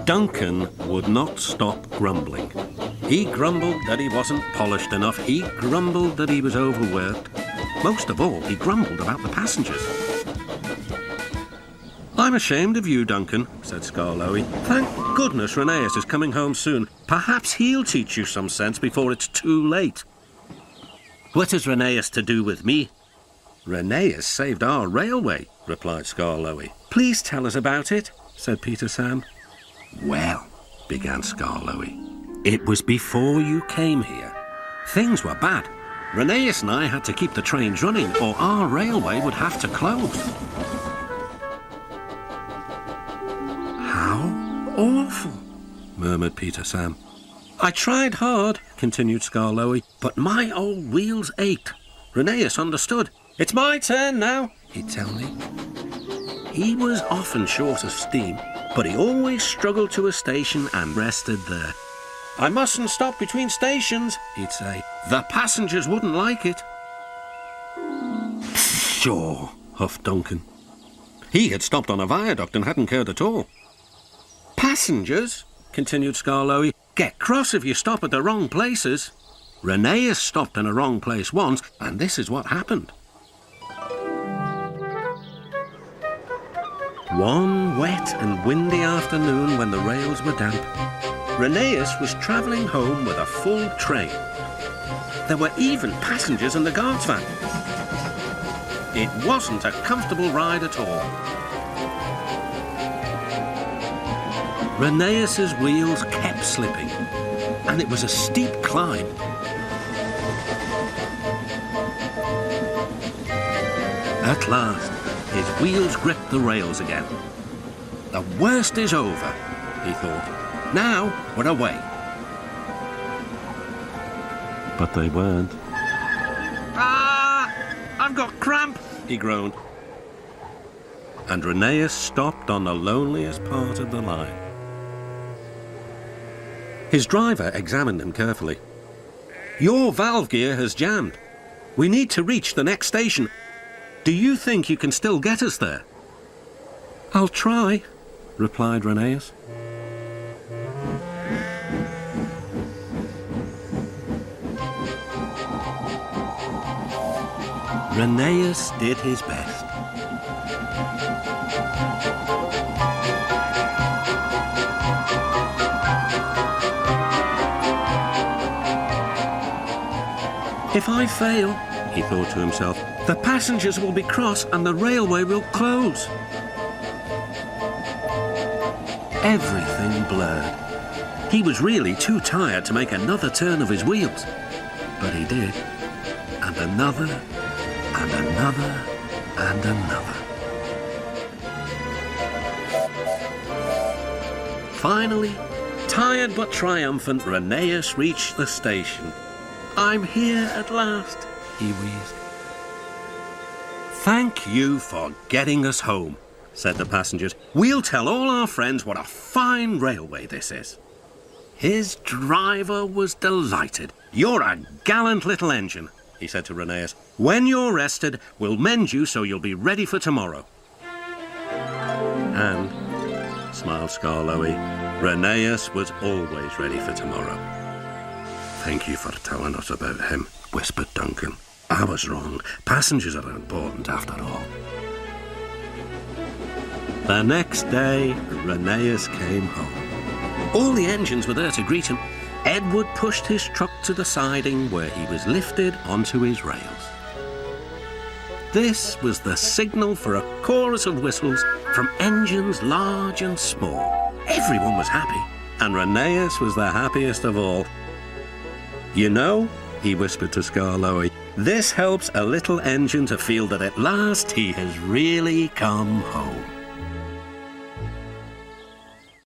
Duncan would not stop grumbling. He grumbled that he wasn't polished enough. He grumbled that he was overworked. Most of all, he grumbled about the passengers. "I'm ashamed of you, Duncan," said Skarloey. "Thank goodness Rheneas is coming home soon. Perhaps he'll teach you some sense before it's too late." "What has Rheneas to do with me?" "Rheneas saved our railway," replied Skarloey. "Please tell us about it," said Peter Sam. "Well," began Skarloey, "it was before you came here. Things were bad. Rheneas and I had to keep the trains running, or our railway would have to close." "How awful," murmured Peter Sam. "I tried hard," continued Skarloey, "but my old wheels ached. Rheneas understood. 'It's my turn now,' he'd tell me. He was often short of steam, but he always struggled to a station and rested there. 'I mustn't stop between stations,' he'd say. 'The passengers wouldn't like it.'" "Sure," huffed Duncan. He had stopped on a viaduct and hadn't cared at all. "Passengers," continued Skarloey, "get cross if you stop at the wrong places. Rheneas stopped in a wrong place once, and this is what happened." One wet and windy afternoon when the rails were damp, Rheneas was travelling home with a full train. There were even passengers in the guard's van. It wasn't a comfortable ride at all. Rheneas's wheels kept slipping, and it was a steep climb. At last, his wheels gripped the rails again. "The worst is over," he thought. "Now we're away." But they weren't. "Ah! I've got cramp," he groaned. And Rheneas stopped on the loneliest part of the line. His driver examined him carefully. "Your valve gear has jammed. We need to reach the next station. Do you think you can still get us there?" "I'll try," replied Rheneas. Rheneas did his best. "If I fail," he thought to himself, "the passengers will be cross and the railway will close." Everything blurred. He was really too tired to make another turn of his wheels. But he did. And another, and another, and another. Finally, tired but triumphant, Rheneas reached the station. "I'm here at last," he wheezed. "Thank you for getting us home," said the passengers. "We'll tell all our friends what a fine railway this is." His driver was delighted. "You're a gallant little engine," he said to Rheneas. "When you're rested, we'll mend you so you'll be ready for tomorrow." And, smiled Skarloey, Rheneas was always ready for tomorrow. "Thank you for telling us about him," whispered Duncan. "I was wrong. Passengers are important after all." The next day, Rheneas came home. All the engines were there to greet him. Edward pushed his truck to the siding where he was lifted onto his rails. This was the signal for a chorus of whistles from engines large and small. Everyone was happy, and Rheneas was the happiest of all. "You know," he whispered to Skarloey, "this helps a little engine to feel that at last he has really come home."